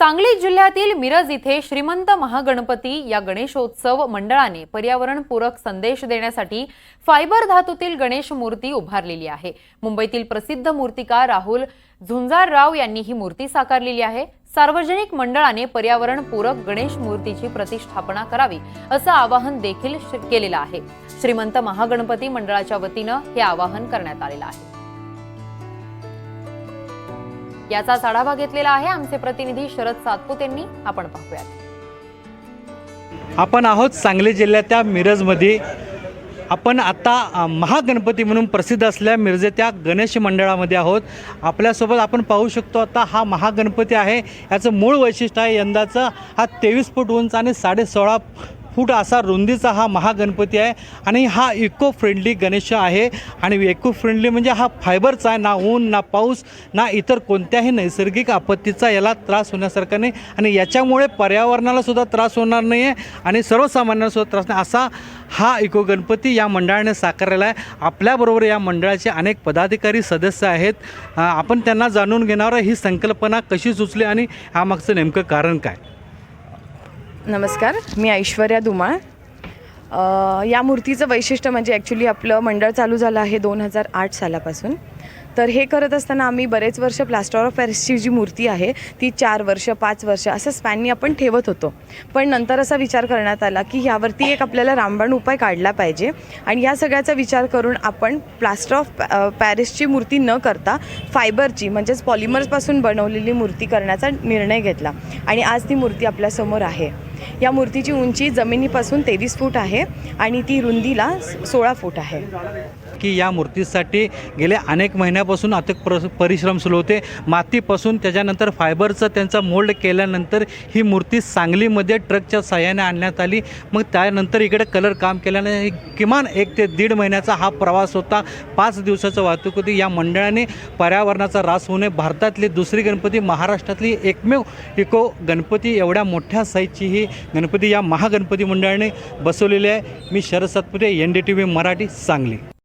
सांगली जिल्ह्यातील मिरज इथे श्रीमंत महागणपती या गणेशोत्सव मंडळाने पर्यावरणपूरक संदेश देण्यासाठी फायबर धातूतील गणेश मूर्ती उभारलेली आहे। मुंबईतील प्रसिद्ध मूर्तिकार राहुल झुंजारराव यांनी ही मूर्ती साकारलेली आहे। सार्वजनिक मंडळाने पर्यावरणपूरक गणेश मूर्तीची प्रतिष्ठापना करावी असं आवाहन देखील केलेलं आहे। श्रीमंत महागणपती मंडळाच्या वतीने हे आवाहन करण्यात आलेलं आहे। याचाच आढावा घेतलेला आहे आमचे प्रतिनिधी शरद सातपुत यांनी। आपण पाहूयात। आपण आहोत सांगली जिल्ह्याच्या मिरजमध्ये। आपण आता महागणपती म्हणून प्रसिद्ध असलेल्या मिरजेच्या गणेश मंडळामध्ये आहोत। आपल्यासोबत आपण पाहू शकतो आता हा महागणपती आहे। याचं मूळ वैशिष्ट्य आहे यंदाचा हा 23 फूट उंच आणि 16.5 फूट असा रुंदीचा हा महागणपती आहे आणि हा इको फ्रेंडली गणेश आहे। आणि इको फ्रेंडली म्हणजे हा फायबरचा आहे, ना ऊन ना पाऊस ना इतर कोणत्याही नैसर्गिक आपत्तीचा याला त्रास होण्यासारखा नाही आणि याच्यामुळे पर्यावरणाला सुद्धा त्रास होणार नाही आहे आणि सर्वसामान्यांना सुद्धा त्रास नाही असा हा इको गणपती या मंडळाने साकारलेला आहे। आपल्याबरोबर या मंडळाचे अनेक पदाधिकारी सदस्य आहेत। आपण त्यांना जाणून घेणार ही संकल्पना कशी सुचली आणि यामागचं नेमकं कारण काय। नमस्कार, मी ऐश्वर्या धुमाळ। या मूर्तीचं वैशिष्ट्य म्हणजे ॲक्च्युली आपलं मंडळ चालू झालं आहे 2008 सालापासून। तर हे करत असताना आम्ही बरेच वर्ष प्लास्टर ऑफ पॅरिसची जी मूर्ती आहे ती 4 वर्ष 5 वर्ष असं स्पॅननी आपण ठेवत होतो। पण नंतर असा विचार करण्यात आला की ह्यावरती एक आपल्याला रामबाण उपाय काढला पाहिजे आणि या सगळ्याचा विचार करून आपण प्लास्टर ऑफ पॅरिसची मूर्ती न करता फायबरची म्हणजेच पॉलिमर्सपासून बनवलेली मूर्ती करण्याचा निर्णय घेतला आणि आज ती मूर्ती आपल्यासमोर आहे। या मूर्तीची उंची जमिनीपासून 23 फूट आहे आणि ती रुंदीला 16 फूट आहे। की या मूर्तीसाठी गेले अनेक महिन्यापासून अथक परिश्रम सुरू होते। मातीपासून त्याच्यानंतर फायबरचं त्यांचा मोल्ड केल्यानंतर ही मूर्ती सांगलीमध्ये ट्रकच्या साहाय्याने आणण्यात आली। मग त्यानंतर इकडे कलर काम केल्याने किमान 1 ते 1.5 महिन्याचा हा प्रवास होता। 5 दिवसाचं वाहतूक होती। या मंडळाने पर्यावरणाचा ऱ्हास होणे, भारतातली दुसरी गणपती, महाराष्ट्रातली एकमेव इको गणपती एवढ्या मोठ्या साईजची ही गणपती या महागणपती मंडळाने बसवलेली आहे। मी शरद सातपुते, NDTV मराठी, सांगली।